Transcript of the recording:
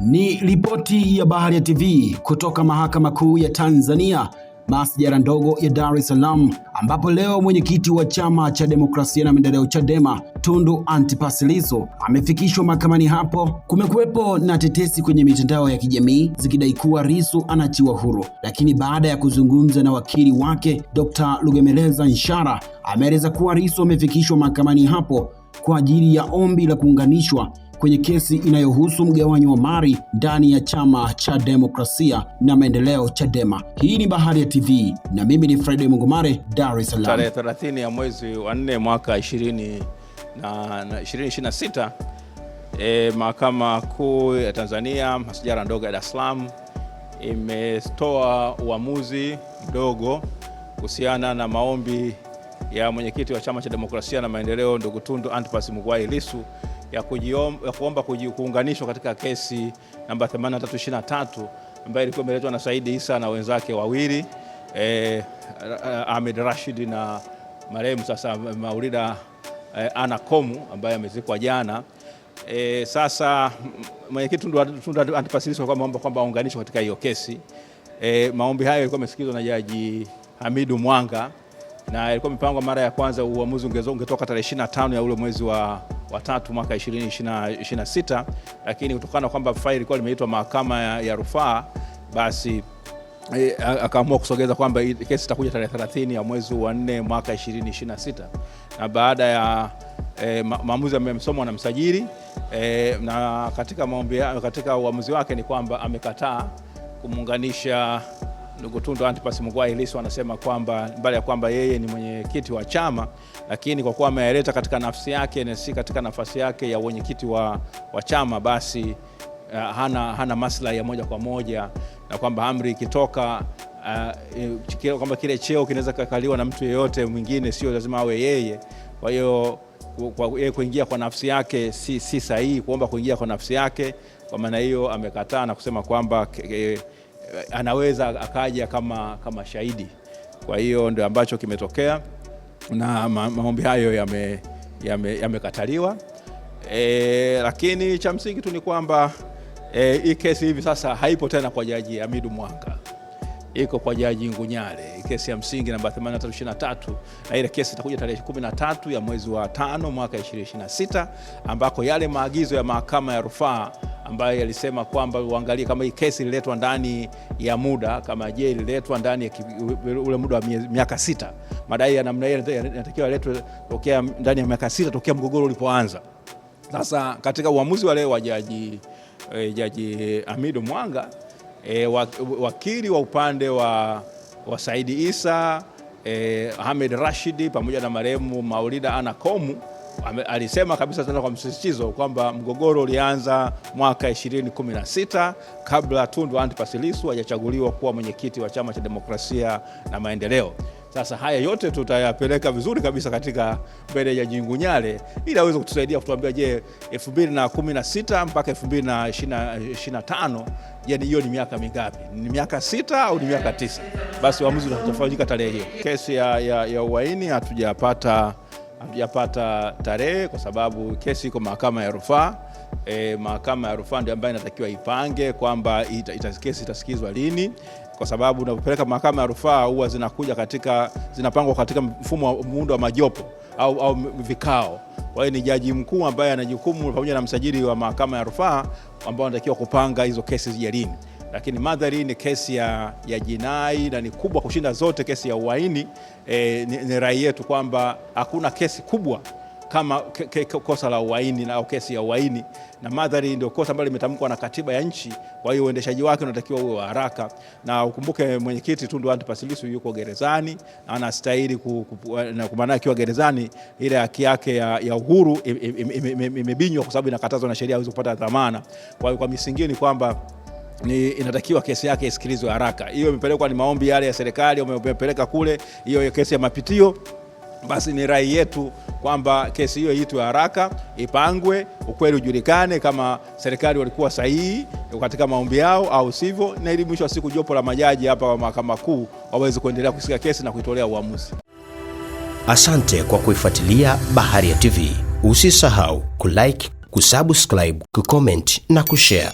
Ni ripoti ya Baharia TV kutoka Mahakama Kuu ya Tanzania, masjala ndogo ya Dar es Salaam, ambapo leo mwenyekiti wa Chama cha Demokrasia na Maendeleo Chadema, Tundu Antipas Lissu amefikishwa mahakamani hapo. Kumekuwepo na tetesi kwenye mitandao ya kijamii zikidai kuwa Lissu anaachiwa huru, lakini baada ya kuzungumza na wakili wake Dr. Lugemeleza Nshara, ameeleza kuwa Lissu amefikishwa mahakamani hapo kwa ajili ya ombi la kuunganishwa kwenye kesi inayohusu mgawanyo wa mali ndani ya Chama cha Demokrasia na Maendeleo Chadema. Hii ni Baharia TV na mimi ni Friday Mungumare, Dar es Salaam. Tarehe 30 ya mwezi wa 4 mwaka 2026, Mahakama Kuu ya Tanzania, masjala ndogo ya Dar es Salaam, imetoa uamuzi mdogo kuhusiana na maombi ya mwenyekiti wa Chama cha Demokrasia na Maendeleo ndugu Tundu Antipas Lissu ya kuomba kuunganishwa katika kesi namba 8323 ambayo ilikuwa imeletwa na Said Issa na wenzake wawili, Ahmed Rashid na marehemu sasa Maulida Ana Komu ambaye amezikwa jana. Sasa mwenyekiti Tundu Antipas Lissu kwamba aunganishwe katika hiyo kesi. Maombi hayo yalikuwa yamesikizwa na Jaji Hamidu Mwanga na ilikuwa mipangwa mara ya kwanza uamuzi ungetoka tarehe 25 ya ule mwezi wa 3 mwaka 2026, lakini kutokana kwamba faili ilikuwa limeitwa mahakama ya rufaa, basi akaamua kusogeza kwamba kesi itakuja tarehe 30 ya mwezi wa 4 mwaka 2026. Na baada ya maamuzi yamesomwa na msajili, na katika uamuzi wake ni kwamba amekataa kumuunganisha ndugu Tundu Antipas Lissu. Anasema kwamba mbali ya kwamba yeye ni mwenyekiti wa chama, lakini kwa kuwa ameeleta katika nafsi yake na si katika nafasi yake ya mwenyekiti wa chama, basi hana maslahi ya moja kwa moja, na kwamba amri ikitoka kwamba kile cheo kinaweza kukaliwa na mtu yeyote mwingine, sio lazima awe yeye. Kwa hiyo yeye kuingia kwa nafsi yake si sahihi, kuomba kuingia kwa nafsi yake. Kwa maana hiyo amekataa na kusema kwamba anaweza akaja kama shahidi. Kwa hiyo ndio ambacho kimetokea, na maombi hayo yamekataliwa. Lakini cha msingi tu ni kwamba hii kesi hivi sasa haipo tena kwa Jaji Hamidu Mwanga, iko kwa Jaji Ngunyale, kesi ya msingi namba 8323, na ile kesi itakuja tarehe 13 ya mwezi wa 5 mwaka 2026, ambako yale maagizo ya mahakama ya rufaa ambayo yalisema kwamba uangalie kama hii kesi ililetwa ndani ya muda, kama je ililetwa ndani ya ule muda wa miaka 6. Madai ya namna hiyo yanatakiwa yaletwe tokea ndani ya miaka 6 tokea mgogoro ulipoanza. Sasa katika uamuzi wa leo wa Jaji Hamidu Mwanga, wakili wa upande wa Said Issa, Ahmed Rashid pamoja na marehemu Maulida Ana Komu alisema kabisa tena kwa msisitizo kwamba mgogoro ulianza mwaka 2016 kabla Tundu Antipas Lissu hajachaguliwa kuwa mwenyekiti wa Chama cha Demokrasia na Maendeleo. Sasa haya yote tutayapeleka vizuri kabisa katika mbele ya Jaji Ngunyale ili aweze kutusaidia kutuambia, je, 2016 mpaka 2025, je, hiyo ni miaka mingapi? Ni miaka 6 au ni miaka 9? Basi uamuzi utafanyika tarehe hiyo. Kesi ya uhaini hatujapata tarehe kwa sababu kesi iko mahakama ya rufaa. Mahakama ya rufaa ndio ambayo inatakiwa ipange kwamba kesi itasikizwa lini, kwa sababu unapopeleka mahakama ya rufaa huwa zinapangwa katika mfumo wa muundo wa majopo au vikao. Kwa hiyo ni jaji mkuu ambaye ana jukumu pamoja na msajili wa mahakama ya rufaa ambao anatakiwa kupanga hizo kesi zije lini. Lakini madhari ni kesi ya jinai na ni kubwa kushinda zote kesi ya uhaini. Ni rai yetu kwamba hakuna kesi kubwa kama kosa la uhaini au kesi ya uhaini, na madhari ndio kosa ambalo limetamkwa na katiba ya nchi. Kwa hiyo uendeshaji wake unatakiwa uwe wa haraka, na ukumbuke mwenyekiti Tundu Antipas Lissu yuko gerezani na anastahili na kwa maana akiwa gerezani ile haki yake ya uhuru imebinywa kwa sababu inakatazwa na sheria hawezi kupata dhamana. Kwa hiyo kwa misingi ni kwamba inatakiwa kesi yake isikilizwe haraka. Hiyo imepelekwa, ni maombi yale ya serikali wamepeleka kule, hiyo kesi ya mapitio. Basi ni rai yetu kwamba kesi hiyo iitwe haraka, ipangwe, ukweli ujulikane kama serikali walikuwa sahihi katika maombi yao au sivyo, na ili mwisho wa siku jopo la majaji hapa wa Mahakama Kuu waweze kuendelea kusikia kesi na kuitolea uamuzi. Asante kwa kuifuatilia Baharia TV. Usisahau kulike, kusubscribe, kucomment na kushare.